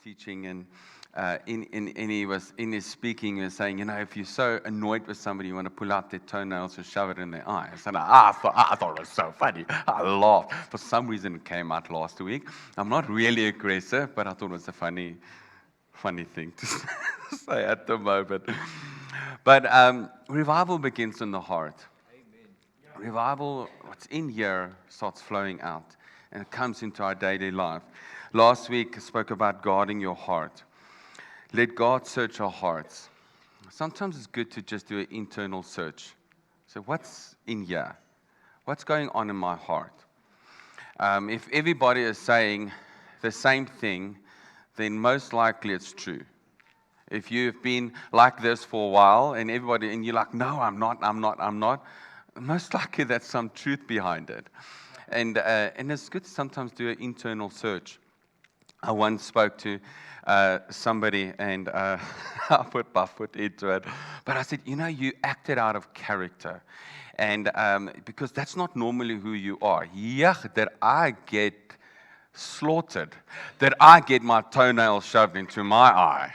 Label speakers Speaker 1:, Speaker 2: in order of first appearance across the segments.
Speaker 1: teaching, and he was in his speaking, he was saying, if you're so annoyed with somebody, you want to pull out their toenails and shove it in their eyes. And I thought it was so funny. I laughed. For some reason, it came out last week. I'm not really aggressive, but I thought it was a funny thing to say at the moment. But revival begins in the heart. Revival, what's in here, starts flowing out, and it comes into our daily life. Last week, I spoke about guarding your heart. Let God search our hearts. Sometimes it's good to just do an internal search. So what's in here? What's going on in my heart? If everybody is saying the same thing, then most likely it's true. If you've been like this for a while and you're like, no, I'm not, most likely there's some truth behind it. And it's good to sometimes do an internal search. I once spoke to somebody, and I put my foot into it. But I said, you acted out of character. And because that's not normally who you are. Yeah, that I get slaughtered, that I get my toenail shoved into my eye.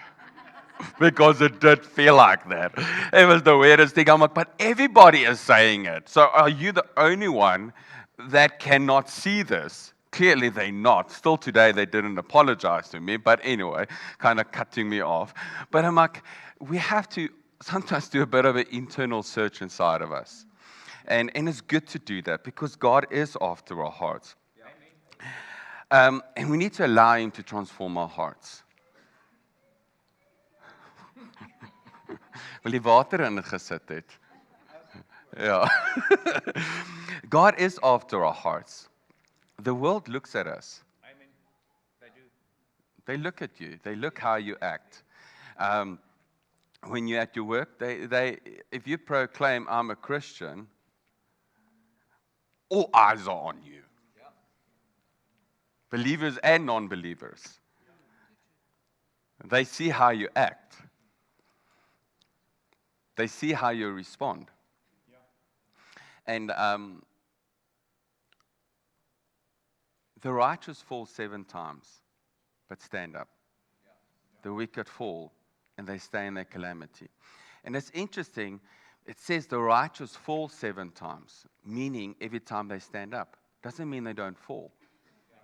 Speaker 1: Because it did feel like that. It was the weirdest thing. I'm like, but everybody is saying it. So are you the only one that cannot see this? Clearly they're not. Still today they didn't apologize to me. But anyway, kind of cutting me off. But I'm like, we have to sometimes do a bit of an internal search inside of us. And it's good to do that because God is after our hearts. And we need to allow Him to transform our hearts. Wil die water ingesit het? Ja. God is after our hearts. The world looks at us.
Speaker 2: Amen. They do.
Speaker 1: They look at you. They look how you act. When you're at your work, if you proclaim, I'm a Christian, all eyes are on you.
Speaker 2: Yeah.
Speaker 1: Believers and non-believers. They see how you act. They see how you respond.
Speaker 2: Yeah.
Speaker 1: And the righteous fall 7 times, but stand up.
Speaker 2: Yeah.
Speaker 1: The wicked fall, and they stay in their calamity. And it's interesting, it says the righteous fall 7 times, meaning every time they stand up. Doesn't mean they don't fall.
Speaker 2: Yeah.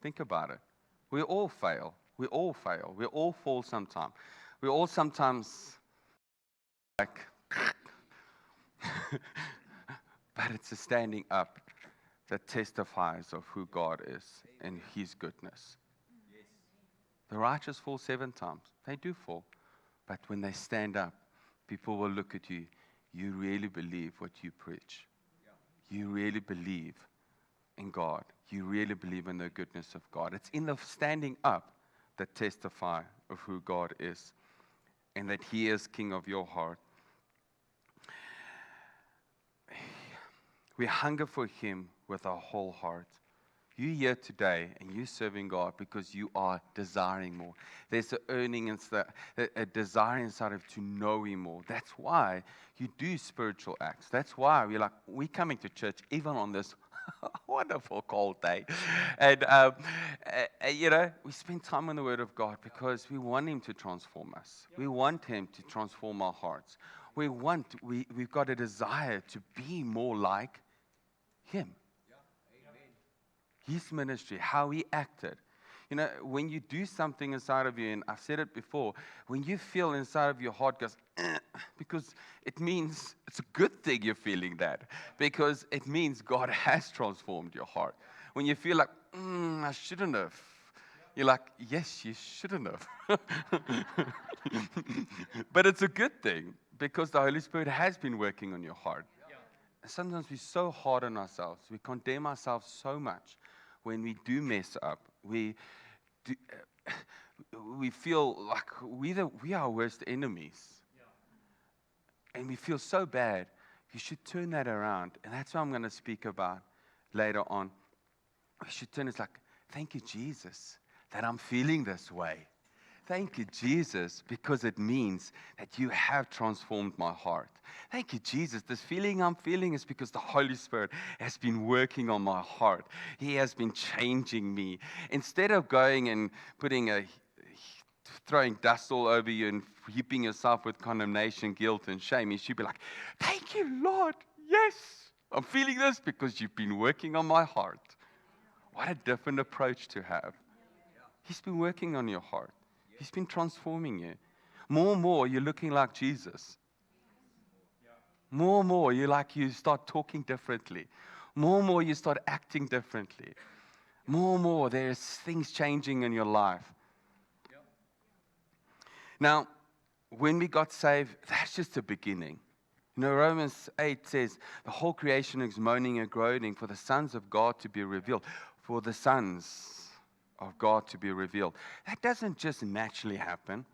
Speaker 1: Think about it. We all fail. We all fail. We all fall sometime. We all sometimes like, but it's a standing up that testifies of who God is and His goodness.
Speaker 2: Yes.
Speaker 1: The righteous fall 7 times. They do fall. But when they stand up, people will look at you. You really believe what you preach.
Speaker 2: Yeah.
Speaker 1: You really believe in God. You really believe in the goodness of God. It's in the standing up that testify of who God is and that He is King of your heart. We hunger for Him with our whole heart. You're here today and you're serving God because you are desiring more. There's a desire inside of to know Him more. That's why you do spiritual acts. That's why we're coming to church even on this wonderful cold day. And, we spend time in the Word of God because we want Him to transform us. We want Him to transform our hearts. We've got a desire to be more like Him. His ministry, how He acted. When you do something inside of you, and I've said it before, when you feel inside of your heart goes, because it means it's a good thing you're feeling that, because it means God has transformed your heart. When you feel like, I shouldn't have, you're like, yes, you shouldn't have. But it's a good thing, because the Holy Spirit has been working on your heart. Sometimes we're so hard on ourselves. We condemn ourselves so much when we do mess up. We feel like we are our worst enemies. And we feel so bad. You should turn that around. And that's what I'm going to speak about later on. We should turn it like, thank you, Jesus, that I'm feeling this way. Thank you, Jesus, because it means that you have transformed my heart. Thank you, Jesus. This feeling I'm feeling is because the Holy Spirit has been working on my heart. He has been changing me. Instead of going and throwing dust all over you and heaping yourself with condemnation, guilt, and shame, you should be like, thank you, Lord. Yes, I'm feeling this because you've been working on my heart. What a different approach to have. He's been working on your heart. He's been transforming you. More and more, you're looking like Jesus. More and more, you start talking differently. More and more, you start acting differently. More and more, there's things changing in your life. Now, when we got saved, that's just the beginning. Romans 8 says, the whole creation is moaning and groaning for the sons of God to be revealed. For the sons of God to be revealed. That doesn't just naturally happen.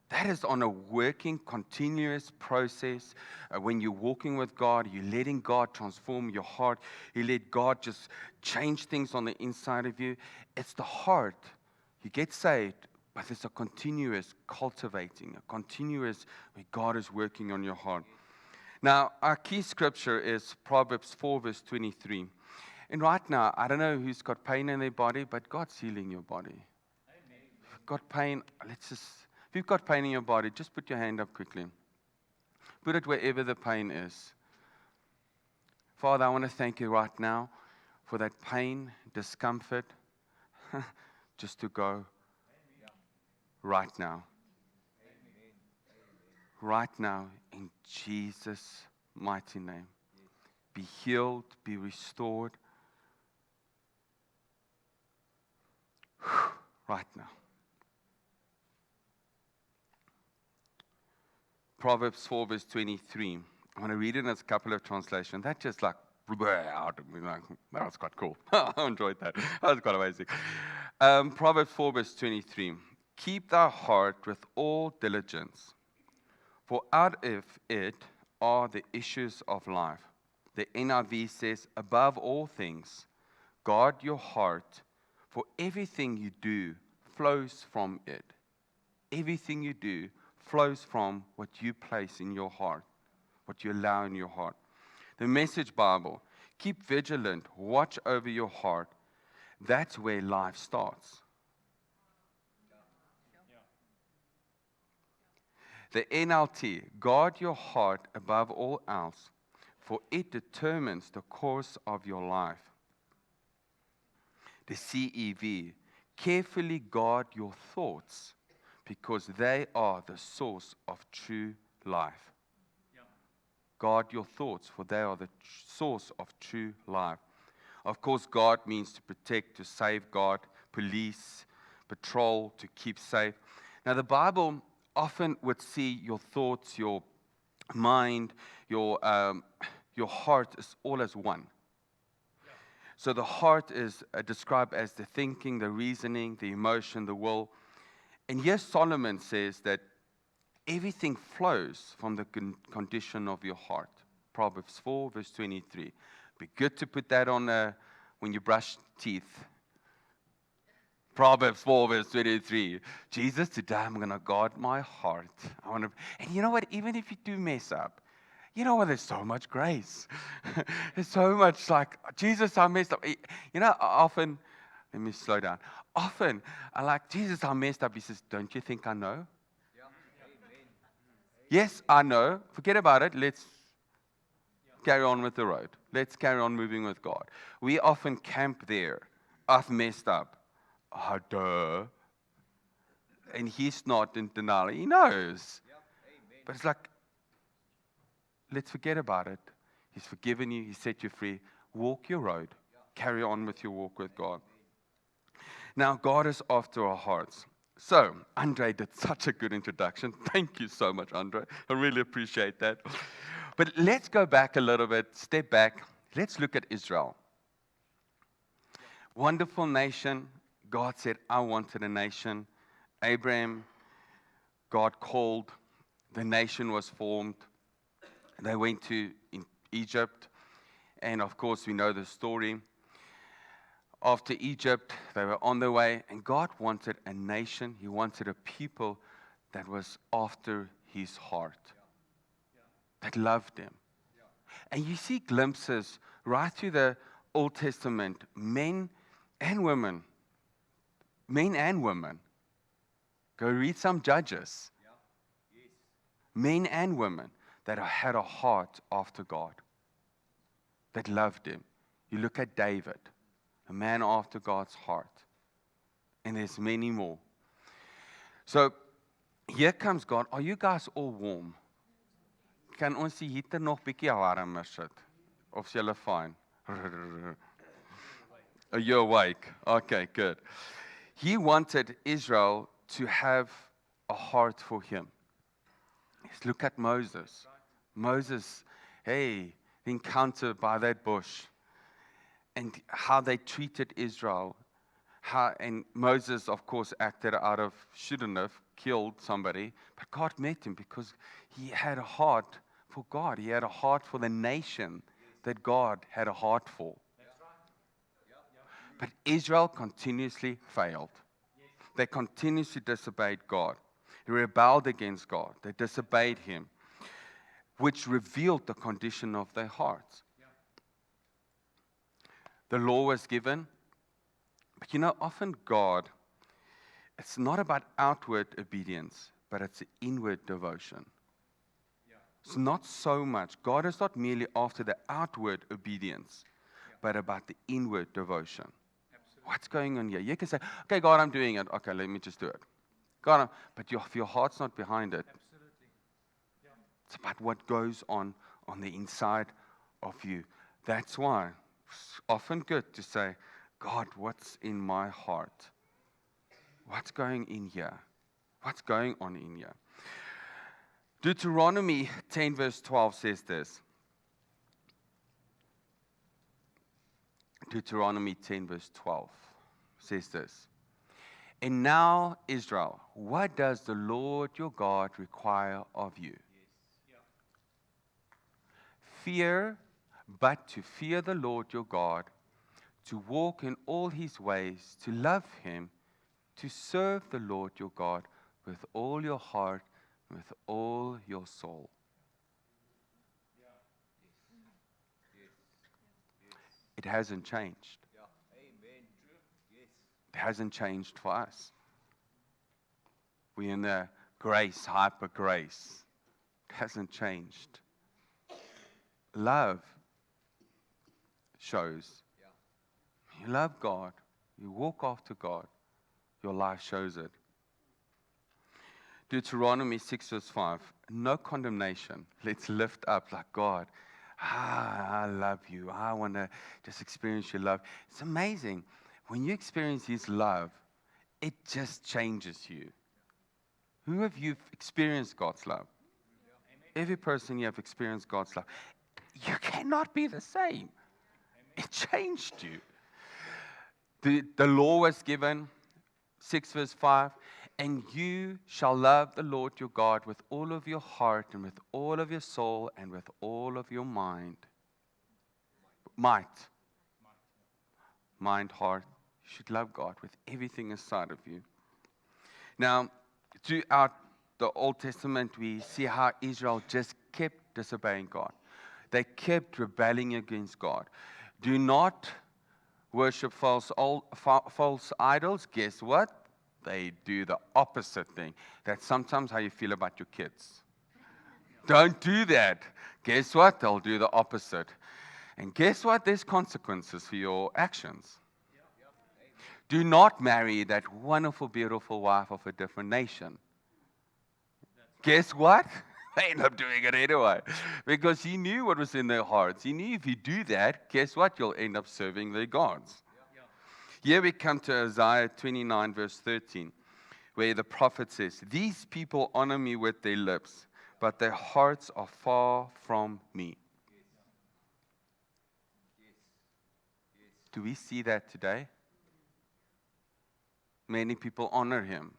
Speaker 1: That is on a working, continuous process. When you're walking with God, you're letting God transform your heart. You let God just change things on the inside of you. It's the heart. You get saved, but it's a continuous cultivating, a continuous where God is working on your heart. Now, our key scripture is Proverbs 4, verse 23. And right now, I don't know who's got pain in their body, but God's healing your body. Amen. If you've got pain, if you've got pain in your body, just put your hand up quickly. Put it wherever the pain is. Father, I want to thank you right now for that pain, discomfort, just to go right now. Right now, in Jesus' mighty name. Be healed, be restored. Right now. Proverbs 4, verse 23. I want to read it in a couple of translations. That just out of me. That was quite cool. I enjoyed that. That was quite amazing. Proverbs 4, verse 23. Keep thy heart with all diligence, for out of it are the issues of life. The NIV says, above all things, guard your heart, for everything you do flows from it. Everything you do flows from what you place in your heart, what you allow in your heart. The Message Bible, keep vigilant, watch over your heart. That's where life starts. The NLT, guard your heart above all else, for it determines the course of your life. The CEV, carefully guard your thoughts, because they are the source of true life. Guard your thoughts, for they are the source of true life. Of course, guard means to protect, to safeguard, police, patrol, to keep safe. Now, the Bible often would see your thoughts, your mind, your heart is all as one. So the heart is described as the thinking, the reasoning, the emotion, the will. And here Solomon says that everything flows from the condition of your heart. Proverbs 4, verse 23. Be good to put that on when you brush teeth. Proverbs 4, verse 23. Jesus, today I'm going to guard my heart. And you know what? Even if you do mess up, you know what? There's so much grace. There's so much like, Jesus, I messed up. You know, often, let me slow down. Often, I like, Jesus, I messed up. He says, don't you think I know? Yeah. Yes, I know. Forget about it. Let's carry on with the road. Let's carry on moving with God. We often camp there. I've messed up. Oh, duh. And he's not in denial. He knows. But it's like, let's forget about it. He's forgiven you. He set you free. Walk your road. Carry on with your walk with God. Now, God is after our hearts. So, Andre did such a good introduction. Thank you so much, Andre. I really appreciate that. But let's go back a little bit, step back. Let's look at Israel. Wonderful nation. God said, I wanted a nation. Abraham, God called. The nation was formed. They went to Egypt. And of course, we know the story after Egypt, they were on their way, and God wanted a nation, He wanted a people that was after His heart, that loved Him. And you see glimpses right through the Old Testament, men and women. Go read some Judges. Men and women that had a heart after God, that loved Him. You look at David, a man after God's heart. And there's many more. So, here comes God. Are you guys all warm? Kan ons die heater nog bietjie warmer sit? Of is julle fine? Are you awake? Okay, good. He wanted Israel to have a heart for Him. Let's look at Moses. Moses, the encounter by that bush, and how they treated Israel. And Moses, of course, acted out of, shouldn't have killed somebody, but God met him because he had a heart for God. He had a heart for the nation that God had a heart for. But Israel continuously failed. They continuously disobeyed God. They rebelled against God. They disobeyed Him, which revealed the condition of their hearts. The law was given, but often God, it's not about outward obedience, but it's an inward devotion. It's not so much. God is not merely after the outward obedience, but about the inward devotion. What's going on here? You can say, okay, God, I'm doing it. Okay, let me just do it. God, but if your heart's not behind it, it's about what goes on the inside of you. That's why it's often good to say, God, what's in my heart? What's going in here? What's going on in here? Deuteronomy 10 verse 12 says this. Deuteronomy 10 verse 12 says this. And now, Israel, what does the Lord your God require of you? Fear, but to fear the Lord your God, to walk in all His ways, to love Him, to serve the Lord your God with all your heart, with all your soul. It hasn't changed. It hasn't changed for us. We're in the grace, hyper grace. It hasn't changed. Love shows. You love God. You walk after God. Your life shows it. Deuteronomy 6 verse 5. No condemnation. Let's lift up like God. I love you. I want to just experience your love. It's amazing. When you experience His love, it just changes you. Who of you experienced God's love? Every person you have experienced God's love. You cannot be the same. It changed you. The law was given, 6 verse 5, and you shall love the Lord your God with all of your heart and with all of your soul and with all of your mind. Might. Mind, heart. You should love God with everything inside of you. Now, throughout the Old Testament, we see how Israel just kept disobeying God. They kept rebelling against God. Do not worship false idols. Guess what? They do the opposite thing. That's sometimes how you feel about your kids. Don't do that. Guess what? They'll do the opposite. And guess what? There's consequences for your actions. Do not marry that wonderful, beautiful wife of a different nation. Guess what? They end up doing it anyway. Because He knew what was in their hearts. He knew if you do that, guess what? You'll end up serving their gods. Here we come to Isaiah 29 verse 13, where the prophet says, these people honor me with their lips, but their hearts are far from me. Do we see that today? Many people honor Him.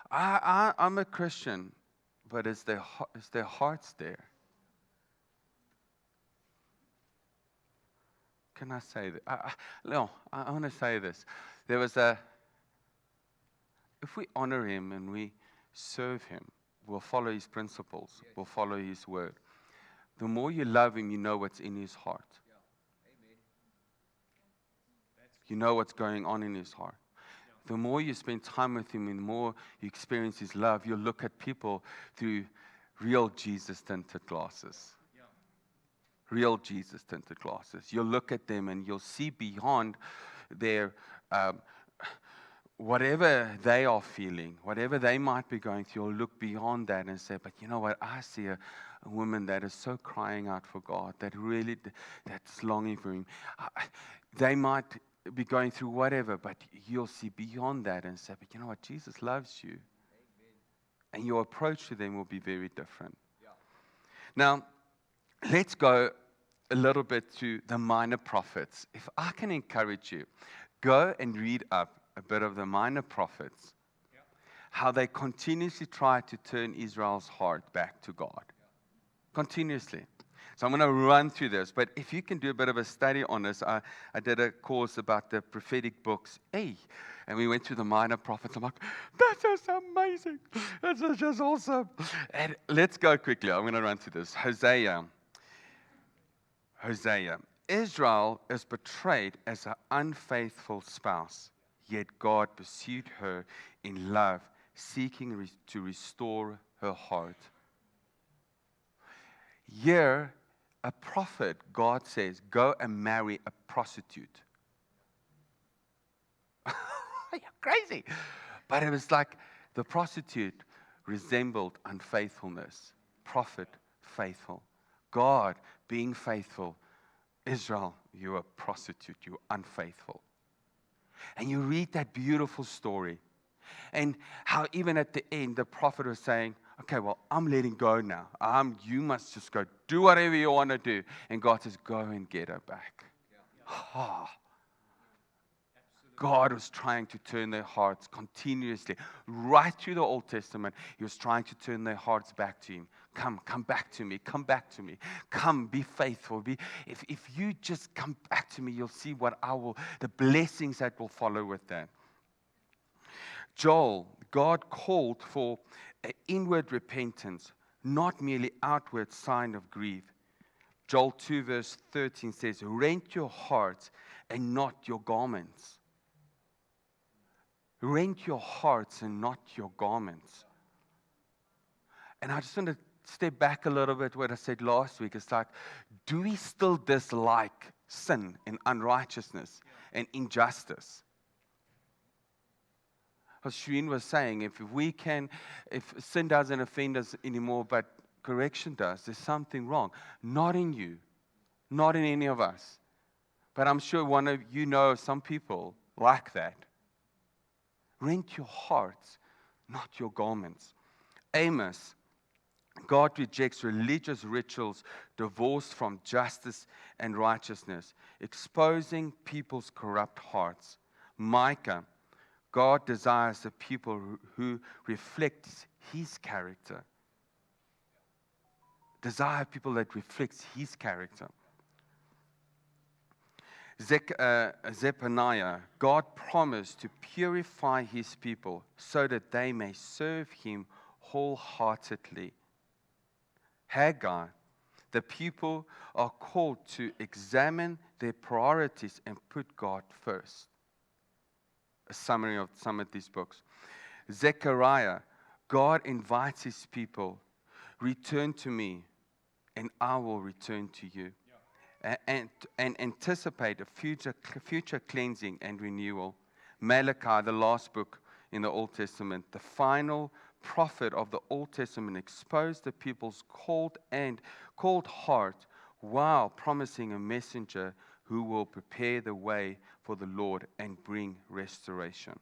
Speaker 1: I'm a Christian, but is their hearts there? can I say that? I want to say this. If we honor him and we serve him, we'll follow his principles, we'll follow his word. The more you love him, you know what's in his heart. You know what's going on in his heart. The more you spend time with him and the more you experience his love, you'll look at people through real Jesus tinted glasses. Real Jesus tinted glasses. You'll look at them and you'll see beyond their whatever they are feeling, whatever they might be going through. You'll look beyond that and say, but you know what? I see a woman that is so crying out for God, that's longing for him. They might be going through whatever, but you'll see beyond that and say, but you know what? Jesus loves you. Amen. And your approach to them will be very different. Yeah. Now, let's go a little bit to the minor prophets. If I can encourage you, go and read up a bit of the minor prophets, how they continuously try to turn Israel's heart back to God. Continuously. So I'm going to run through this, but if you can do a bit of a study on this, I did a course about the prophetic books, and we went through the minor prophets. I'm like, that is amazing. This is just awesome. And let's go quickly. I'm going to run through this. Hosea. Israel is betrayed as an unfaithful spouse, yet God pursued her in love, seeking to restore her heart. Here, a prophet, God says, go and marry a prostitute. You're crazy. But it was like the prostitute resembled unfaithfulness. Prophet, faithful. God, being faithful. Israel, you're a prostitute. You're unfaithful. And you read that beautiful story. And how even at the end, the prophet was saying, okay, well, I'm letting go now. You must just go do whatever you want to do. And God says, go and get her back. Oh. God was trying to turn their hearts continuously. Right through the Old Testament, He was trying to turn their hearts back to Him. Come back to me. Come back to me. Come, be faithful. If you just come back to me, you'll see the blessings that will follow with that. Joel, God called for an inward repentance, not merely outward sign of grief. Joel 2 verse 13 says, rent your hearts and not your garments. Rent your hearts and not your garments. And I just want to step back a little bit what I said last week. It's like, do we still dislike sin and unrighteousness and injustice? As Shireen was saying, if sin doesn't offend us anymore, but correction does, there's something wrong. Not in you, not in any of us. But I'm sure one of you know some people like that. Rent your hearts, not your garments. Amos, God rejects religious rituals divorced from justice and righteousness, exposing people's corrupt hearts. Micah, God desires a people who reflect His character. Desire people that reflects His character. Zephaniah, God promised to purify His people so that they may serve Him wholeheartedly. Haggai, the people are called to examine their priorities and put God first. A summary of some of these books. Zechariah, God invites His people, return to me, and I will return to you. And anticipate a future cleansing and renewal. Malachi, the last book in the Old Testament, the final prophet of the Old Testament, exposed the people's cold heart while promising a messenger who will prepare the way for the Lord and bring restoration.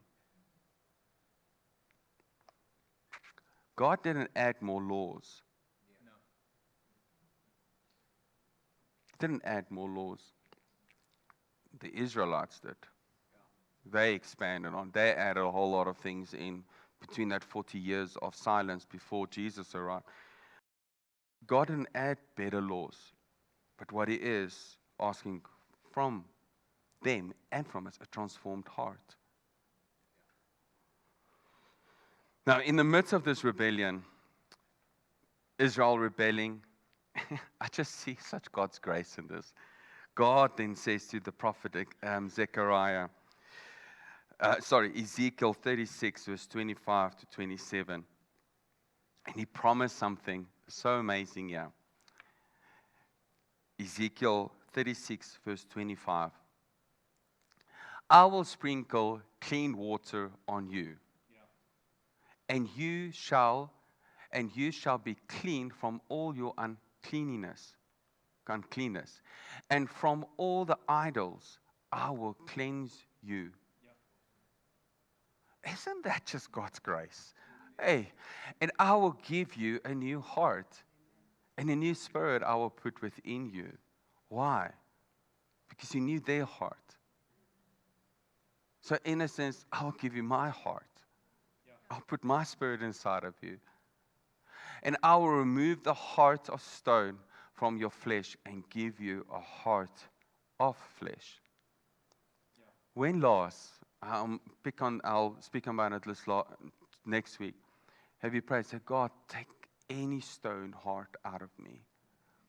Speaker 1: God didn't add more laws. Didn't add more laws. The Israelites did. They expanded on. They added a whole lot of things in between that 40 years of silence before Jesus arrived. God didn't add better laws, but what He is asking from them and from us a transformed heart. Now, in the midst of this rebellion, Israel rebelling, I just see such God's grace in this. God then says to the prophet Ezekiel 36, verse 25 to 27, and he promised something so amazing here. Ezekiel 36, verse 25. I will sprinkle clean water on you, and you shall be clean from all your uncleanness, and from all the idols I will cleanse you. Isn't that just God's grace? Hey, and I will give you a new heart, and a new spirit I will put within you. Why? Because you knew their heart. So in a sense, I'll give you my heart. I'll put my spirit inside of you. And I will remove the heart of stone from your flesh and give you a heart of flesh. When last, I'll speak about it next week. Have you prayed? Say, God, take any stone heart out of me.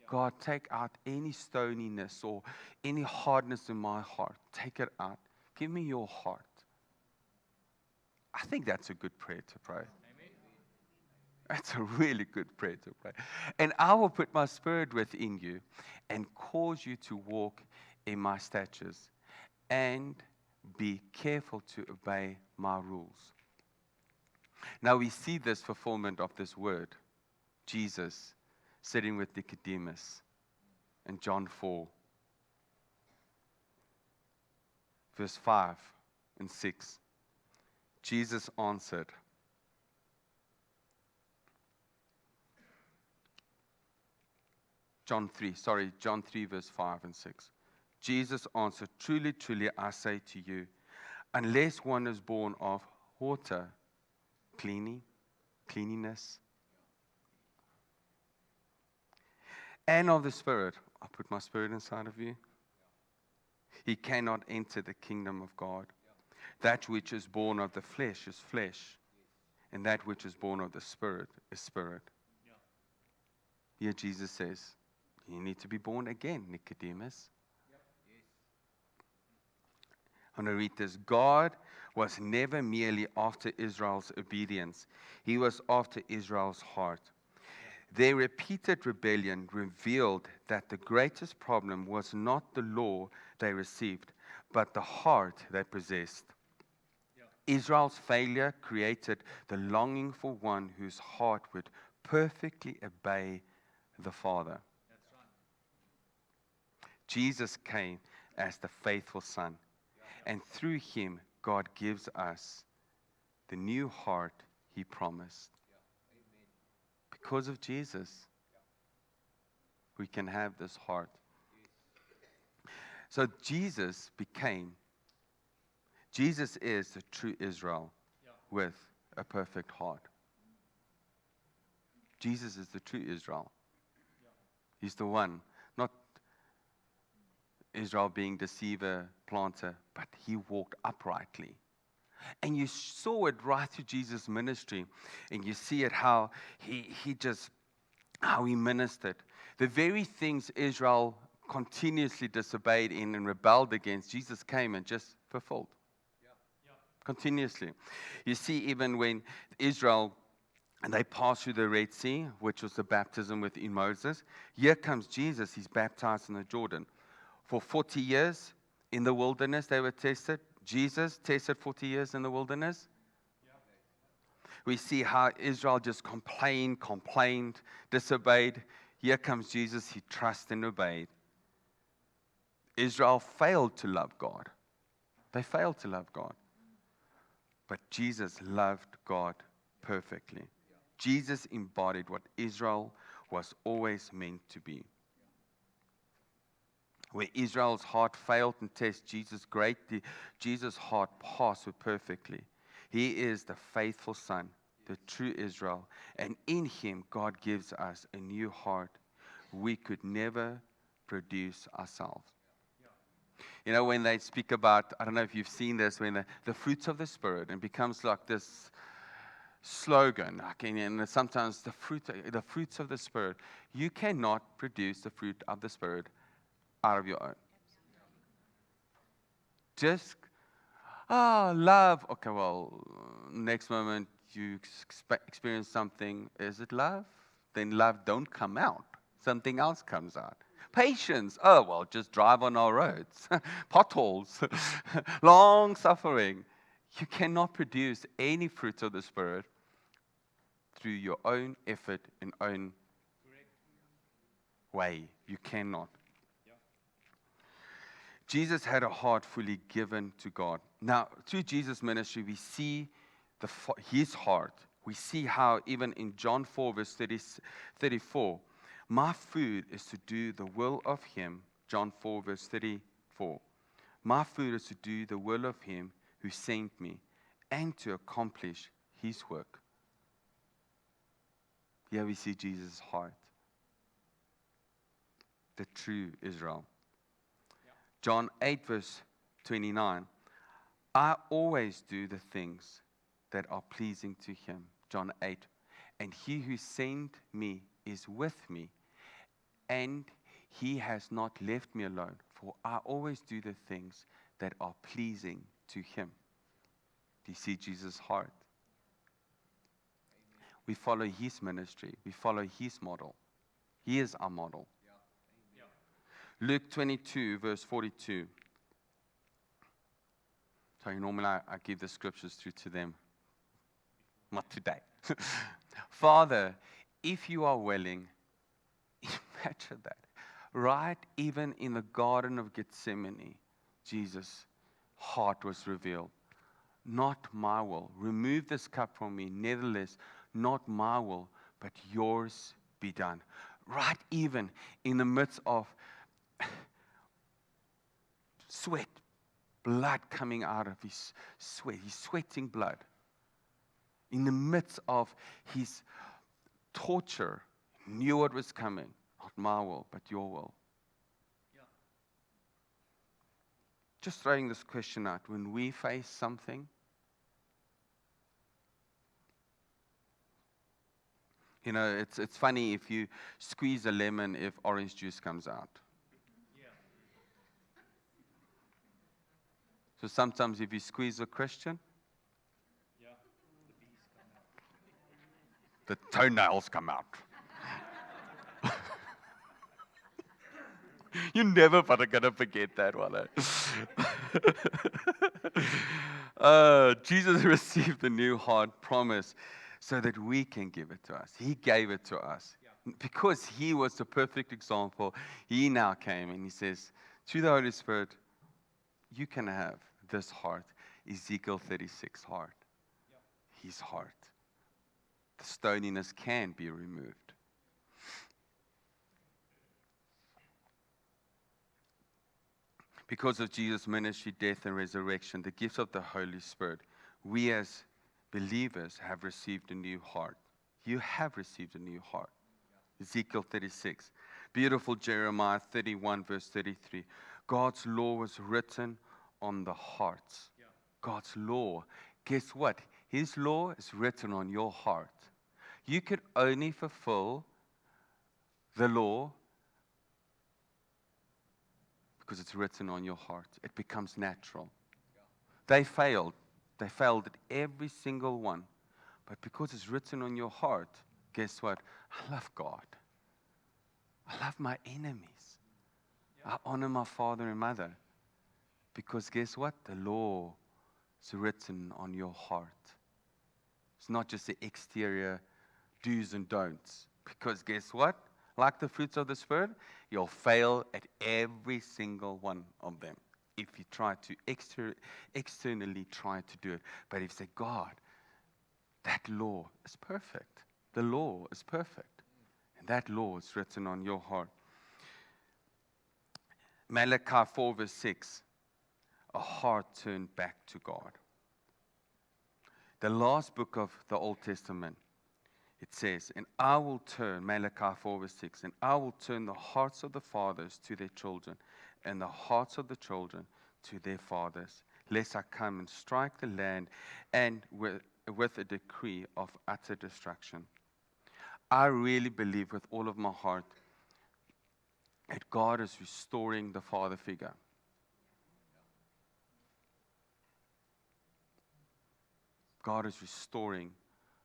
Speaker 1: God, take out any stoniness or any hardness in my heart. Take it out. Give me your heart. I think that's a good prayer to pray. That's a really good prayer to pray. And I will put my spirit within you and cause you to walk in my statutes and be careful to obey my rules. Now we see this fulfillment of this word. Jesus sitting with Nicodemus in John 4, verse 5 and 6. Jesus answered, John 3, verse 5 and 6. Jesus answered, truly, truly, I say to you, unless one is born of water, cleanliness, and of the Spirit, I put my Spirit inside of you, he cannot enter the kingdom of God. That which is born of the flesh is flesh, and that which is born of the Spirit is spirit. Here Jesus says, you need to be born again, Nicodemus. I'm going to read this. God was never merely after Israel's obedience. He was after Israel's heart. Their repeated rebellion revealed that the greatest problem was not the law they received, but the heart they possessed. Israel's failure created the longing for one whose heart would perfectly obey the Father. Jesus came as the faithful Son, and through him, God gives us the new heart he promised. Because of Jesus, we can have this heart. So Jesus is the true Israel with a perfect heart. Jesus is the true Israel. He's the one, not Israel being deceiver, planter, but he walked uprightly. And you saw it right through Jesus' ministry. And you see it how how he ministered. The very things Israel continuously disobeyed in and rebelled against, Jesus came and just fulfilled. Continuously. You see, even when Israel, and they passed through the Red Sea, which was the baptism within Moses, here comes Jesus, he's baptized in the Jordan. For 40 years in the wilderness, they were tested. Jesus tested 40 years in the wilderness. We see how Israel just complained, disobeyed. Here comes Jesus, he trusted and obeyed. Israel failed to love God. They failed to love God. But Jesus loved God perfectly. Jesus embodied what Israel was always meant to be. Where Israel's heart failed in test, Jesus' heart passed it perfectly. He is the faithful Son, the true Israel, and in him God gives us a new heart we could never produce ourselves. You know, when they speak about, I don't know if you've seen this, when the fruits of the Spirit, and becomes like this slogan, like, and sometimes the fruits of the Spirit, you cannot produce the fruit of the Spirit out of your own. Just, love. Okay, well, next moment you experience something. Is it love? Then love don't come out. Something else comes out. Patience. Oh, well, just drive on our roads. Potholes. Long suffering. You cannot produce any fruits of the Spirit through your own effort and own way. You cannot. Jesus had a heart fully given to God. Now, through Jesus' ministry, we see his heart. We see how even in John 4, verse 34, my food is to do the will of him. John 4, verse 34. My food is to do the will of him who sent me and to accomplish his work. Here we see Jesus' heart. The true Israel. John 8, verse 29. I always do the things that are pleasing to him. John 8. And he who sent me is with me, and he has not left me alone, for I always do the things that are pleasing to him. Do you see Jesus' heart? We follow his ministry. We follow his model. He is our model. Luke 22, verse 42. So normally I give the scriptures through to them. Not today. Father, if you are willing, imagine that. Right even in the Garden of Gethsemane, Jesus' heart was revealed. Not my will. Remove this cup from me. Nevertheless, not my will, but yours be done. Right even in the midst of sweat, blood coming out of his sweat. He's sweating blood. In the midst of his torture, he knew what was coming. Not my will, but your will. Yeah. Just throwing this question out. When we face something, you know, it's funny if you squeeze a lemon if orange juice comes out. So sometimes if you squeeze a Christian, the toenails come out. You're never gonna forget that one. Jesus received the new heart promise so that we can give it to us. He gave it to us. Because he was the perfect example, he now came and he says, through the Holy Spirit, you can have this heart, Ezekiel 36 heart, his heart. The stoniness can be removed. Because of Jesus' ministry, death, and resurrection, the gifts of the Holy Spirit, we as believers have received a new heart. You have received a new heart. Ezekiel 36. Beautiful Jeremiah 31, verse 33. God's law was written on the hearts. God's law. Guess what? His law is written on your heart. You could only fulfill the law because it's written on your heart. It becomes natural. They failed. They failed at every single one. But because it's written on your heart, guess what? I love God. I love my enemies. I honor my father and mother. Because guess what? The law is written on your heart. It's not just the exterior do's and don'ts. Because guess what? Like the fruits of the Spirit, you'll fail at every single one of them if you try to externally try to do it. But if you say, God, that law is perfect. The law is perfect. And that law is written on your heart. Malachi 4 verse 6, a heart turned back to God. The last book of the Old Testament, it says, and I will turn, Malachi 4 verse 6, and I will turn the hearts of the fathers to their children, and the hearts of the children to their fathers, lest I come and strike the land and with a decree of utter destruction. I really believe with all of my heart that God is restoring the father figure. God is restoring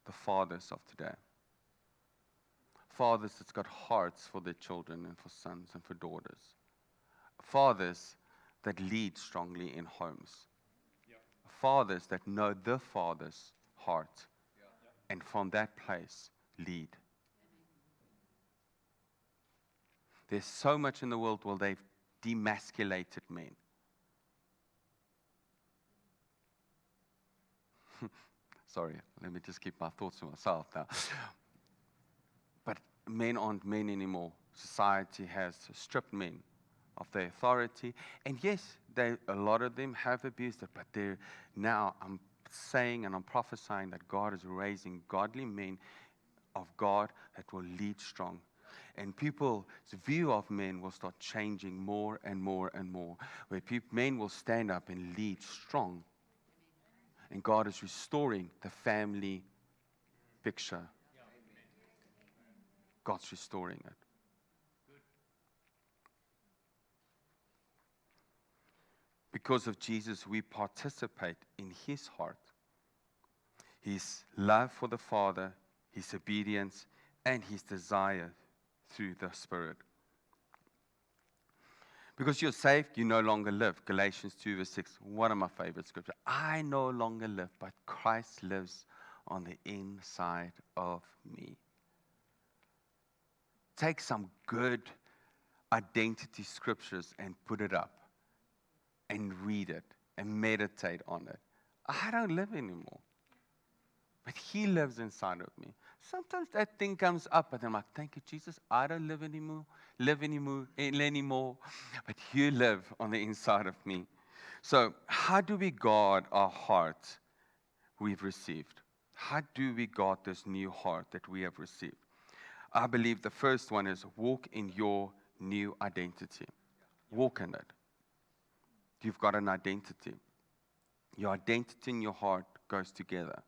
Speaker 1: the fathers of today. Fathers that's got hearts for their children and for sons and for daughters. Fathers that lead strongly in homes. Fathers that know the Father's heart. And from that place, lead. There's so much in the world where they've demasculated men. Sorry, let me just keep my thoughts to myself now. But men aren't men anymore. Society has stripped men of their authority. And yes, a lot of them have abused it, but now I'm saying and I'm prophesying that God is raising godly men of God that will lead strong. And people's view of men will start changing more and more and more, where men will stand up and lead strong. And God is restoring the family picture. God's restoring it. Because of Jesus, we participate in His heart, His love for the Father, His obedience, and His desire through the Spirit. Because you're saved, you no longer live. Galatians 2 verse 6, one of my favorite scriptures. I no longer live, but Christ lives on the inside of me. Take some good identity scriptures and put it up and read it and meditate on it. I don't live anymore, but He lives inside of me. Sometimes that thing comes up, and I'm like, thank you, Jesus. I don't live anymore, but You live on the inside of me. So how do we guard our heart we've received? How do we guard this new heart that we have received? I believe the first one is walk in your new identity. Walk in it. You've got an identity. Your identity and your heart goes together.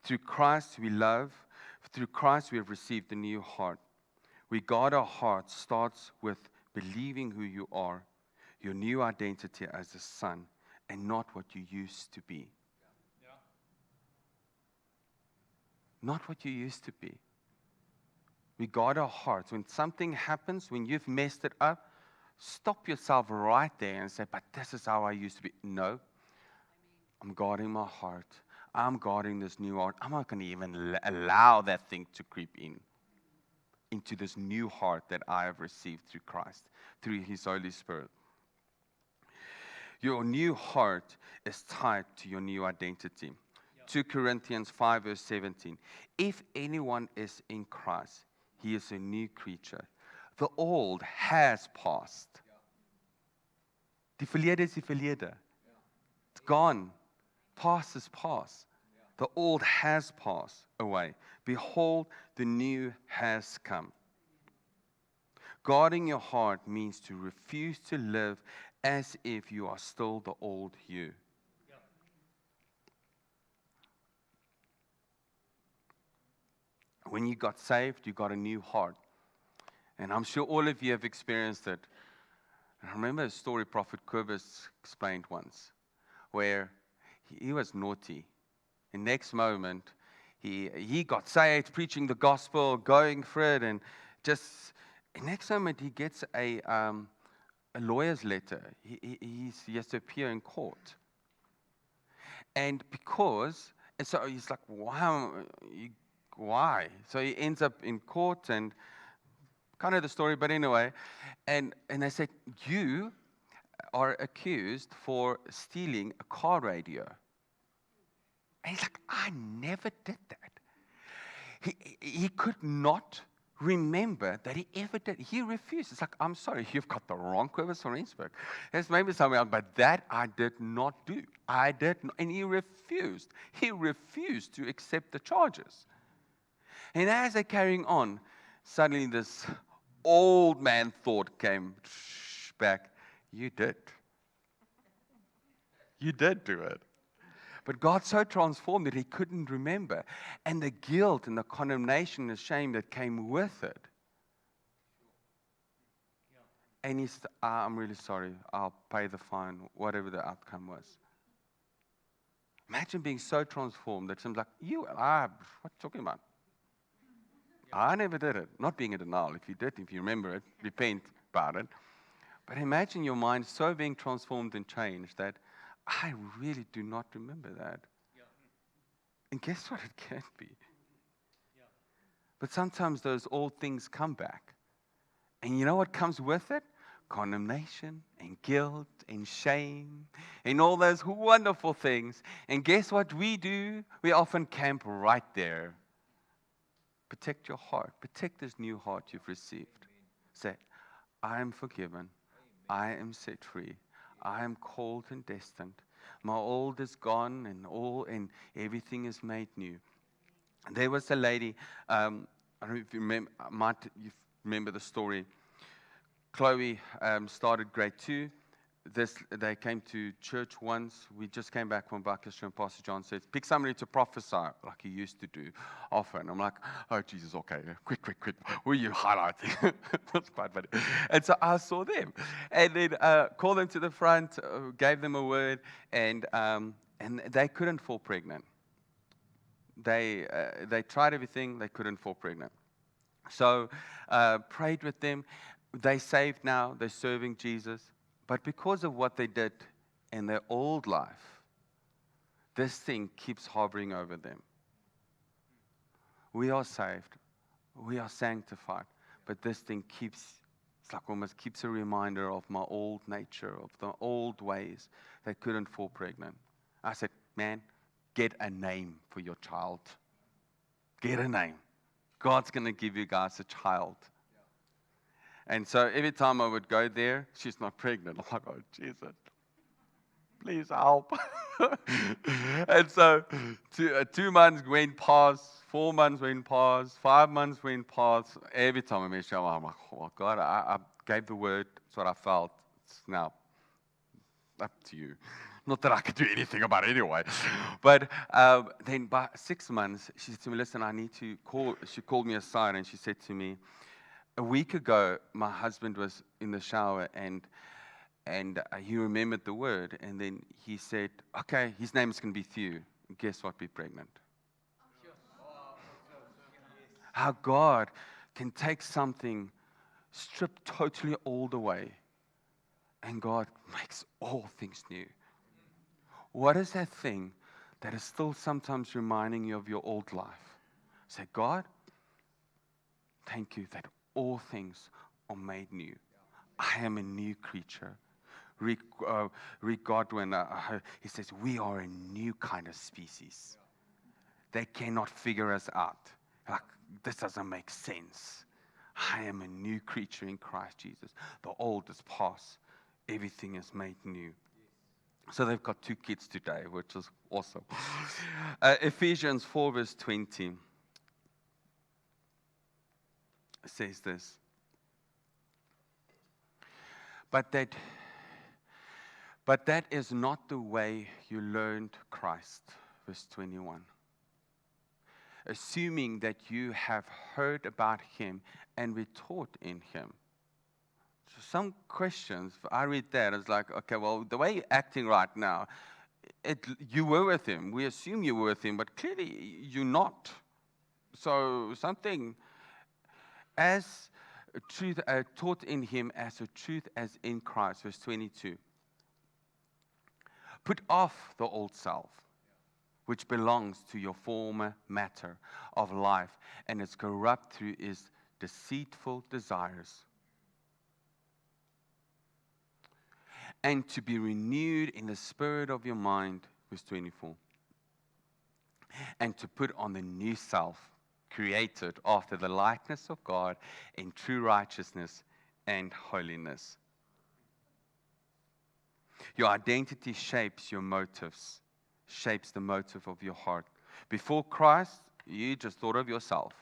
Speaker 1: Through Christ we love. Through Christ we have received a new heart. We guard our heart starts with believing who you are, your new identity as a son, and not what you used to be. Not what you used to be. We guard our hearts. When something happens, when you've messed it up, stop yourself right there and say, but this is how I used to be. No. I'm guarding my heart. I'm guarding this new heart. I'm not going to even allow that thing to creep into this new heart that I have received through Christ, through His Holy Spirit. Your new heart is tied to your new identity. 2 Corinthians 5 verse 17. If anyone is in Christ, he is a new creature. The old has passed. Die verlede is die verlede. It's gone. Past is past. The old has passed away. Behold, the new has come. Guarding your heart means to refuse to live as if you are still the old you. When you got saved, you got a new heart. And I'm sure all of you have experienced it. And I remember a story Prophet Kobus explained once, where he was naughty. The next moment, he got saved, preaching the gospel, going for it, and just the next moment he gets a lawyer's letter. He has to appear in court. And so he's like, wow, why? So he ends up in court, and kind of the story, but anyway, and they said, you are accused for stealing a car radio. And he's like, I never did that. He could not remember that he ever did. He refused. It's like, I'm sorry, you've got the wrong Kobus from Rensburg. There's maybe somewhere else, but that I did not do. I did not, and he refused. He refused to accept the charges. And as they're carrying on, suddenly this old man thought came back, you did. You did do it. But God so transformed that he couldn't remember. And the guilt and the condemnation and the shame that came with it. And he said, I'm really sorry. I'll pay the fine, whatever the outcome was. Imagine being so transformed that someone's like, what are you talking about? I never did it. Not being in denial. If you did, if you remember it, repent about it. But imagine your mind so being transformed and changed that I really do not remember that.
Speaker 2: Yeah.
Speaker 1: And guess what? It can't be.
Speaker 2: Yeah.
Speaker 1: But sometimes those old things come back. And you know what comes with it? Condemnation and guilt and shame and all those wonderful things. And guess what we do? We often camp right there. Protect your heart. Protect this new heart you've received. Say, I am forgiven. I am set free. I am called and destined. My old is gone and everything is made new. There was a lady, I don't know if you remember the story. Chloe started grade 2. They came to church once. We just came back from Buckhurst and Pastor John said, pick somebody to prophesy like he used to do often. I'm like, oh, Jesus, okay, quick. Who are you highlighting? That's quite funny. And so I saw them. And then called them to the front, gave them a word, and they couldn't fall pregnant. They tried everything. They couldn't fall pregnant. So prayed with them. They're saved now. They're serving Jesus. But because of what they did in their old life, this thing keeps hovering over them. We are saved. We are sanctified. But this thing it's like almost keeps a reminder of my old nature, of the old ways that couldn't fall pregnant. I said, man, get a name for your child. Get a name. God's going to give you guys a child. And so every time I would go there, she's not pregnant. I'm like, oh, Jesus, please help. And so 2 months went past, 4 months went past, 5 months went past. Every time I met her, I'm like, oh, God, I gave the word. It's what I felt. It's now up to you. Not that I could do anything about it anyway. But then by 6 months, she said to me, listen, I need to call. She called me aside and she said to me, a week ago, my husband was in the shower and he remembered the word. And then he said, okay, his name is going to be Thew. Guess what? Be pregnant. How God can take something, strip totally all the way, and God makes all things new. What is that thing that is still sometimes reminding you of your old life? Say, God, thank you that all things are made new. I am a new creature. Rick Godwin, he says, we are a new kind of species. They cannot figure us out. Like, this doesn't make sense. I am a new creature in Christ Jesus. The old is past. Everything is made new. So they've got 2 kids today, which is awesome. Ephesians 4 verse 20 says this. But that is not the way you learned Christ. Verse 21. Assuming that you have heard about him and were taught in him. So some questions, I read that, it's like, okay, well, the way you're acting right now, you were with him. We assume you were with him, but clearly you're not. So something as truth taught in him as a truth as in Christ. Verse 22. Put off the old self, which belongs to your former matter of life and is corrupt through its deceitful desires. And to be renewed in the spirit of your mind, verse 24. And to put on the new self, created after the likeness of God in true righteousness and holiness. Your identity shapes your motives, shapes the motive of your heart. Before Christ, you just thought of yourself.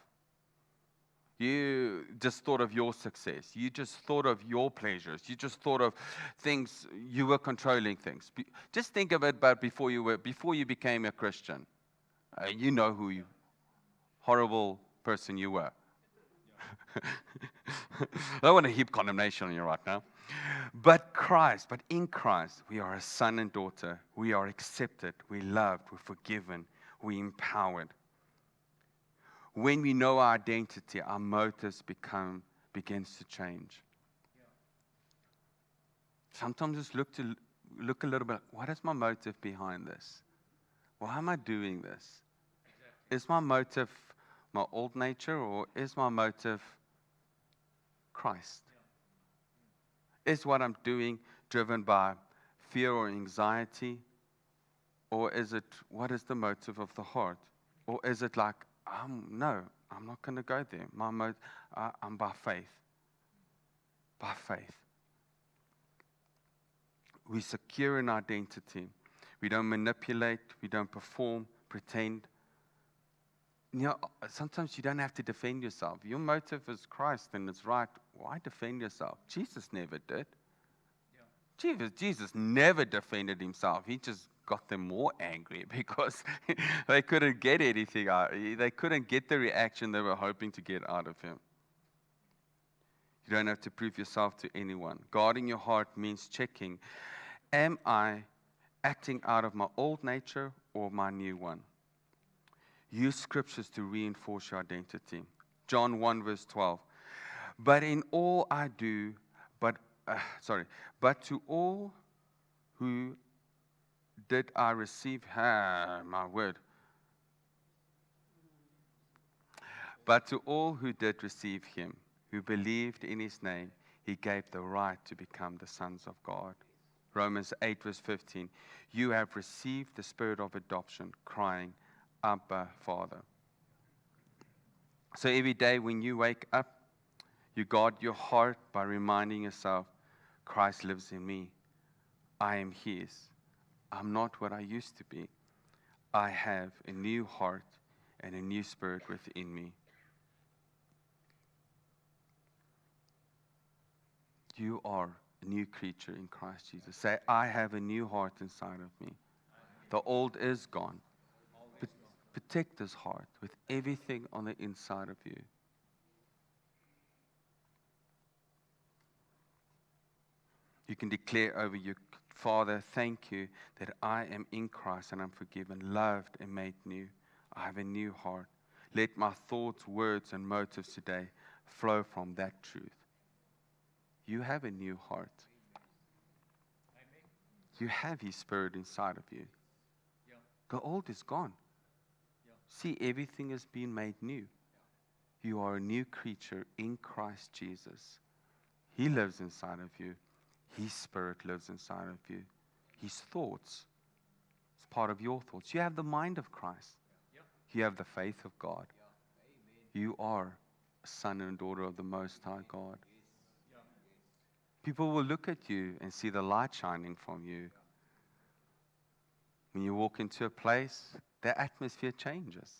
Speaker 1: You just thought of your success. You just thought of your pleasures. You just thought of things. You were controlling things. Just think of it, but before you became a Christian, you know who you, horrible person you were. I don't want to heap condemnation on you right now. But in Christ, we are a son and daughter. We are accepted. We're loved. We're forgiven. We're empowered. When we know our identity, our motives begins to change. Sometimes just look a little bit, what is my motive behind this? Why am I doing this? Is my motive my old nature, or is my motive Christ? Is what I'm doing driven by fear or anxiety? Or what is the motive of the heart? Or is it like, no, I'm not going to go there. I'm by faith. By faith. We're secure in identity. We don't manipulate. We don't perform, pretend. You know, sometimes you don't have to defend yourself. Your motive is Christ and it's right. Why defend yourself? Jesus never did. Yeah. Jesus never defended himself. He just got them more angry because they couldn't get anything out. They couldn't get the reaction they were hoping to get out of him. You don't have to prove yourself to anyone. Guarding your heart means checking, am I acting out of my old nature or my new one? Use scriptures to reinforce your identity. John 1 verse 12. But in all I do, but to all who did I receive, my word. But to all who did receive him, who believed in his name, he gave the right to become the sons of God. Romans 8 verse 15. You have received the spirit of adoption, crying, Abba, Father. So every day when you wake up, you guard your heart by reminding yourself, Christ lives in me. I am his. I'm not what I used to be. I have a new heart and a new spirit within me. You are a new creature in Christ Jesus. Say, I have a new heart inside of me. The old is gone. Protect this heart with everything on the inside of you. You can declare over your Father, thank you that I am in Christ and I'm forgiven, loved and made new. I have a new heart. Let my thoughts, words, and motives today flow from that truth. You have a new heart. You have his spirit inside of you. The old is gone. See, everything has been made new. You are a new creature in Christ Jesus. He lives inside of you. His spirit lives inside of you. His thoughts is part of your thoughts. You have the mind of Christ. You have the faith of God. You are a son and daughter of the Most High God. People will look at you and see the light shining from you. When you walk into a place, the atmosphere changes.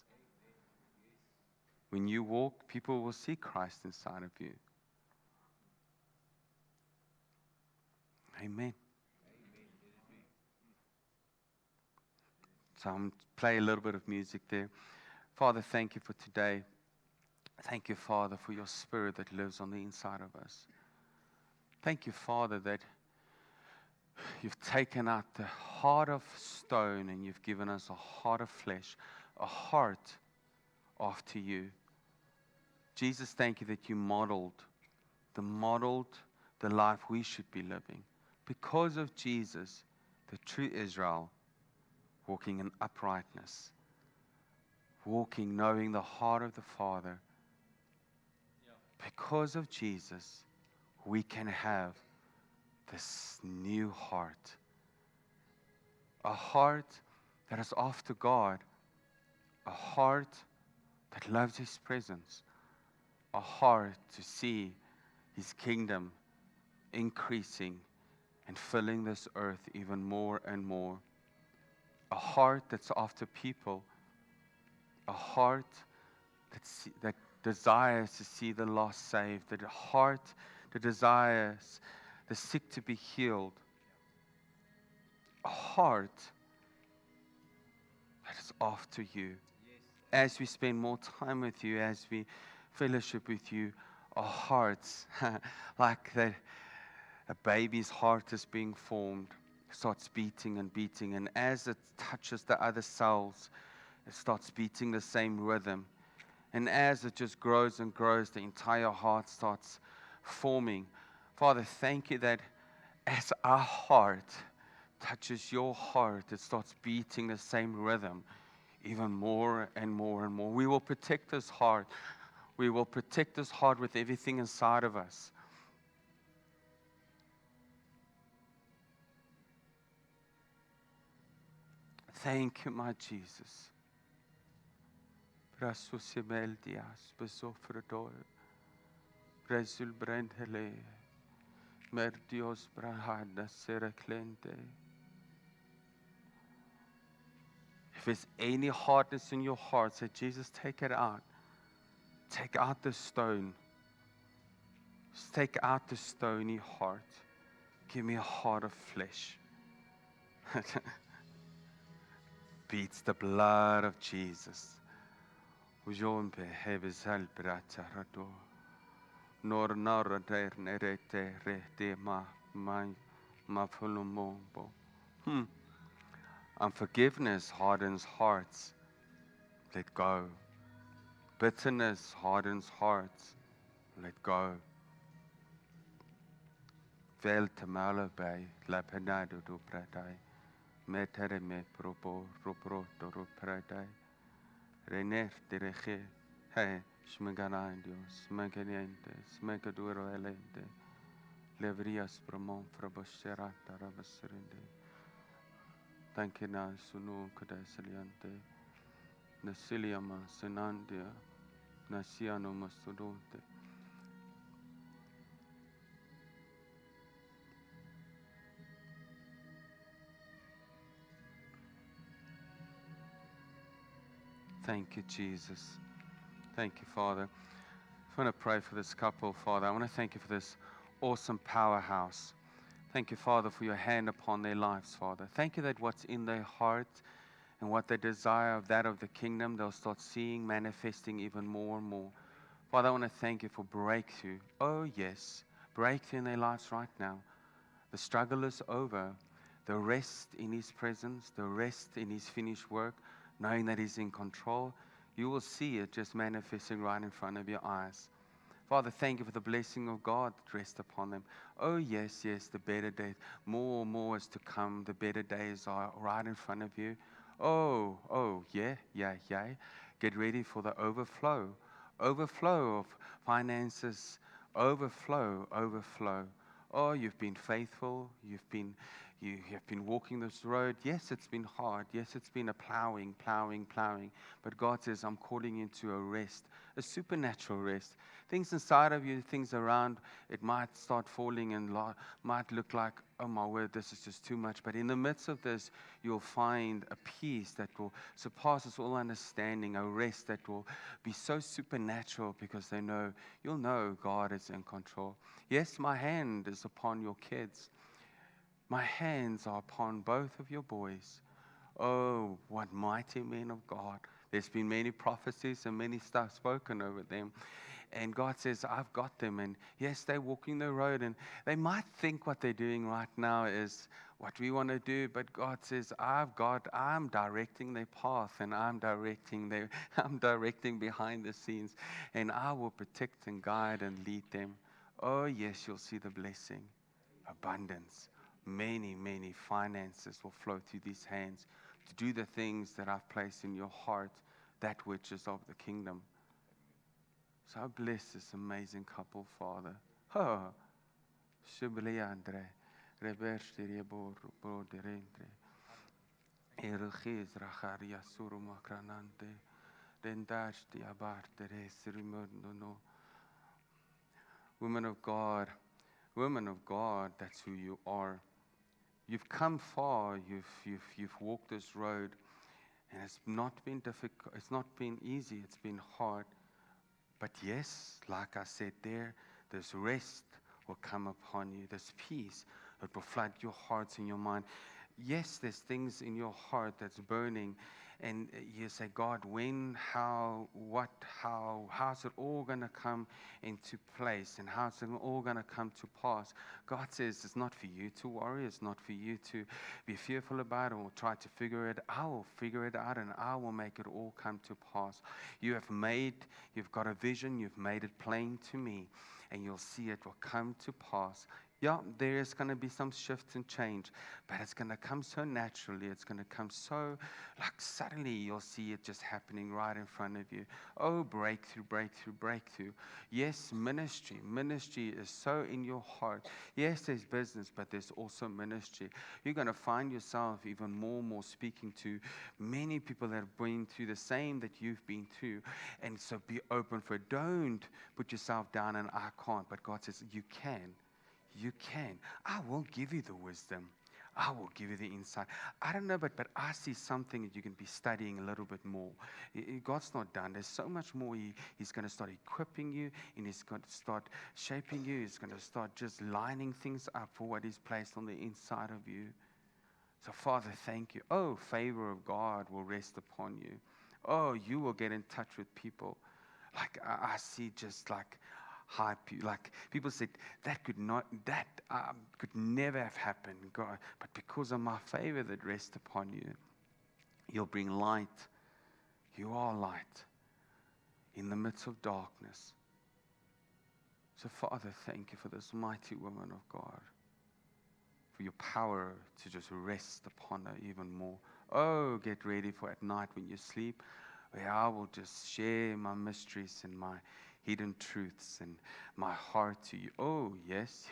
Speaker 1: When you walk, people will see Christ inside of you. Amen. So I'm going to play a little bit of music there. Father, thank you for today. Thank you, Father, for your spirit that lives on the inside of us. Thank you, Father, that you've taken out the heart of stone and you've given us a heart of flesh, a heart after you. Jesus, thank you that you modeled the life we should be living. Because of Jesus, the true Israel, walking in uprightness, walking knowing the heart of the Father. Because of Jesus, we can have this new heart. A heart that is after God. A heart that loves his presence. A heart to see his kingdom increasing and filling this earth even more and more. A heart that's after people. A heart that desires to see the lost saved, the heart that desires the sick to be healed, a heart that is after you. As we spend more time with you, as we fellowship with you, our hearts, like that a baby's heart is being formed, starts beating and beating. And as it touches the other cells, it starts beating the same rhythm. And as it just grows and grows, the entire heart starts forming. Father, thank you that as our heart touches your heart, it starts beating the same rhythm even more and more and more. We will protect this heart. We will protect this heart with everything inside of us. Thank you, my Jesus. Brasusibel dias, besofredoe, Brasul brandhele, merdios brahada seraclente. If there's any hardness in your heart, say, Jesus, take it out. Take out the stone. Just take out the stony heart. Give me a heart of flesh. Beats the blood of Jesus. Ujompe hebesal bratarado. Nor narrader nerete rete ma fulumombo. Unforgiveness hardens hearts. Let go. Bitterness hardens hearts. Let go. Vel tamala bay lapenado do pradai. Metere me propo ropro do pradai. Rener dereche. Hey, shmeganandios, smeganiente, smegaduro elente. Levrias promon frabosherata rabasrinde. Thank you now, sunu kadesaliante. Nasiliama senandia. Nasiano mastodonte. Thank you, Jesus. Thank you, Father. I want to pray for this couple, Father. I want to thank you for this awesome powerhouse. Thank you, Father, for your hand upon their lives, Father. Thank you that what's in their heart and what they desire of that of the kingdom, they'll start seeing, manifesting even more and more. Father, I want to thank you for breakthrough. Oh, yes, breakthrough in their lives right now. The struggle is over. The rest in His presence, the rest in His finished work, knowing that He's in control. You will see it just manifesting right in front of your eyes. Father, thank you for the blessing of God that rests upon them. Oh, yes, yes, the better days. More and more is to come. The better days are right in front of you. Oh, yeah. Get ready for the overflow. Overflow of finances. Overflow. Oh, you've been faithful. You have been walking this road. Yes, it's been hard. Yes, it's been a plowing. But God says, I'm calling you into a rest, a supernatural rest. Things inside of you, things around, it might start falling and might look like, oh my word, this is just too much. But in the midst of this, you'll find a peace that will surpass all understanding, a rest that will be so supernatural because you'll know God is in control. Yes, my hand is upon your kids. My hands are upon both of your boys. Oh, what mighty men of God. There's been many prophecies and many stuff spoken over them. And God says, I've got them. And yes, they're walking the road. And they might think what they're doing right now is what we want to do. But God says, I'm directing their path. And I'm directing behind the scenes. And I will protect and guide and lead them. Oh, yes, you'll see the blessing. Abundance. Many finances will flow through these hands to do the things that I've placed in your heart, that which is of the kingdom. So I bless this amazing couple, Father. Oh, Shibliandre, Rebersti Rebor, Broderendre, Eruchis Racharia Surumakranante, Dendashti Abarte Resrimundo. Women of God, that's who you are. You've come far, you've walked this road, and it's not been difficult, it's not been easy, it's been hard. But yes, like I said there, this rest will come upon you, this peace. It will flood your hearts and your mind. Yes, there's things in your heart that's burning, and you say, God, when, how, what, how's it all going to come into place, and how's it all going to come to pass? God says it's not for you to worry, it's not for you to be fearful about it or try to figure it. I will figure it out, and I will make it all come to pass. You've got a vision, you've made it plain to me, and you'll see it will come to pass. Yeah, there is going to be some shifts and change, but it's going to come so naturally. It's going to come so, like suddenly you'll see it just happening right in front of you. Oh, breakthrough, breakthrough, breakthrough. Yes, ministry. Ministry is so in your heart. Yes, there's business, but there's also ministry. You're going to find yourself even more and more speaking to many people that have been through the same that you've been through. And so be open for it. Don't put yourself down and I can't, but God says you can. You can. I will give you the wisdom. I will give you the insight. I don't know, but I see something that you can be studying a little bit more. God's not done. There's so much more. He's going to start equipping you, and He's going to start shaping you. He's going to start just lining things up for what He's placed on the inside of you. So, Father, thank you. Oh, favor of God will rest upon you. Oh, you will get in touch with people. Like I see just like people said that could never have happened, God, but because of my favor that rests upon you, you'll bring light. You are light in the midst of darkness. So, Father, thank you for this mighty woman of God, for your power to just rest upon her even more. Oh, get ready for at night when you sleep, where I will just share my mysteries and my hidden truths and my heart to you. Oh, yes.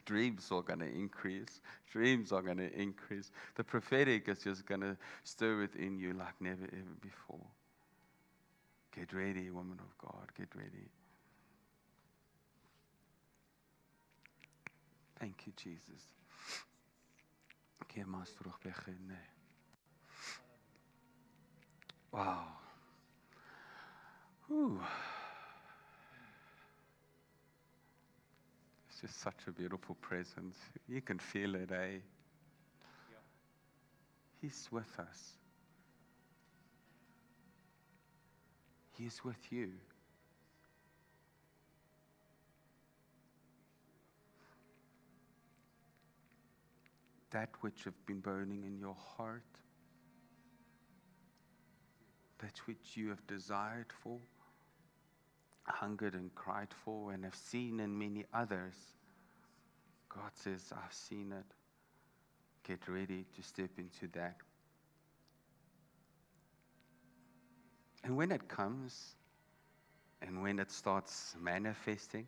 Speaker 1: Dreams are going to increase. Dreams are going to increase. The prophetic is just going to stir within you like never ever before. Get ready, woman of God. Get ready. Thank you, Jesus. Wow. Whew. It's just such a beautiful presence. You can feel it, eh? He's with us. He's with you. That which have been burning in your heart, that which you have desired for, hungered and cried for, and have seen in many others, God says, I've seen it. Get ready to step into that. And when it comes, and when it starts manifesting,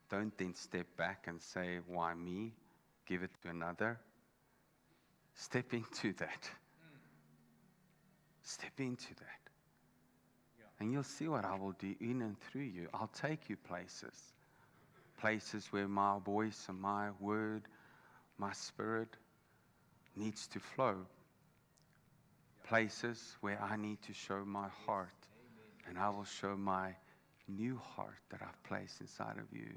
Speaker 1: don't then step back and say, why me? Give it to another. Step into that. Step into that. And you'll see what I will do in and through you. I'll take you places. Places where my voice and my word, my spirit needs to flow. Places where I need to show my heart. And I will show my new heart that I've placed inside of you.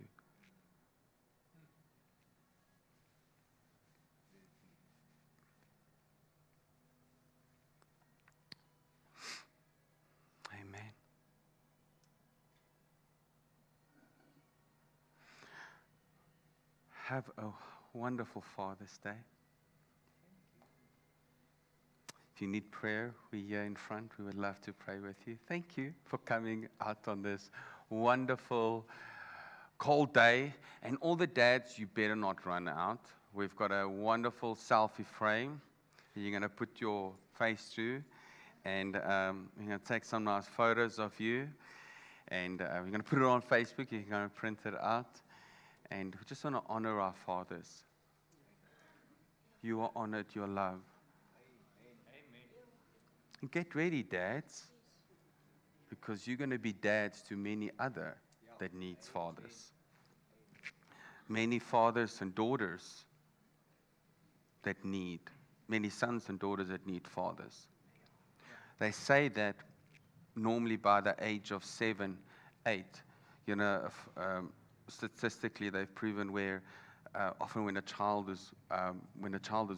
Speaker 1: Amen. Have a wonderful Father's Day. If you need prayer, we're here in front. We would love to pray with you. Thank you for coming out on this wonderful cold day. And all the dads, you better not run out. We've got a wonderful selfie frame you're going to put your face through. And we're going to take some nice photos of you. And we're going to put it on Facebook. You're going to print it out. And we just want to honor our fathers. You are honored, you're loved. And get ready, dads, because you're going to be dads to many other that needs fathers. Many fathers and daughters that many sons and daughters that need fathers. They say that normally by the age of 7, 8, statistically they've proven where often when a child is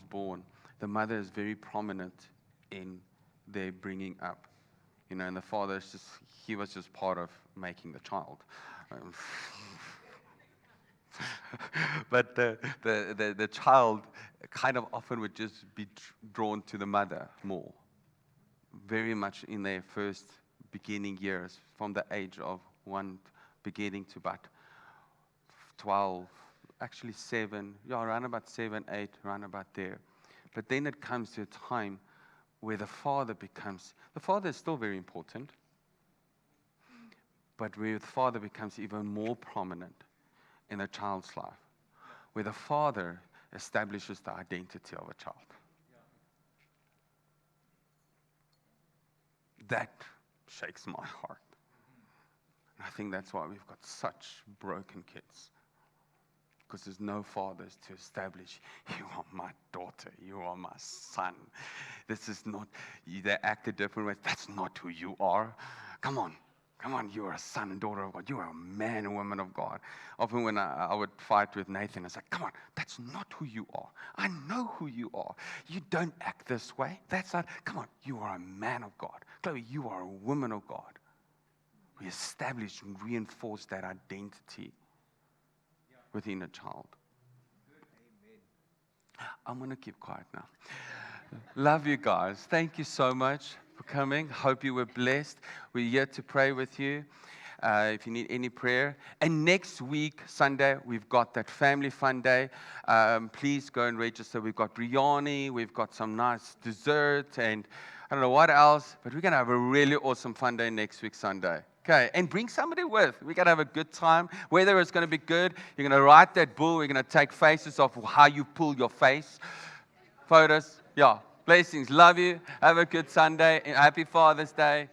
Speaker 1: born, the mother is very prominent in their bringing up. And the father he was just part of making the child. But the child kind of often would just be drawn to the mother more, very much in their first beginning years, from the age of 1 beginning to about 12, actually 7, around about 7, 8, around about there. But then it comes to a time where the father is still very important, but where the father becomes even more prominent in a child's life, where the father establishes the identity of a child. That shakes my heart. And I think that's why we've got such broken kids. Because there's no fathers to establish, you are my daughter, you are my son. This is not, they act a different way. That's not who you are. Come on, you are a son and daughter of God. You are a man and woman of God. Often when I would fight with Nathan, I say, come on, that's not who you are. I know who you are. You don't act this way. That's not, come on, you are a man of God. Chloe, you are a woman of God. We establish and reinforce that identity within a child. I'm going to keep quiet now. Love you guys. Thank you so much for coming. Hope you were blessed. We're here to pray with you. If you need any prayer. And next week, Sunday, we've got that family fun day. Please go and register. We've got biryani. We've got some nice dessert. And I don't know what else. But we're going to have a really awesome fun day next week, Sunday. Okay, and bring somebody with. We're going to have a good time. Weather is going to be good. You're going to ride that bull. We're going to take faces of how you pull your face. Photos. Yeah, blessings. Love you. Have a good Sunday. And happy Father's Day.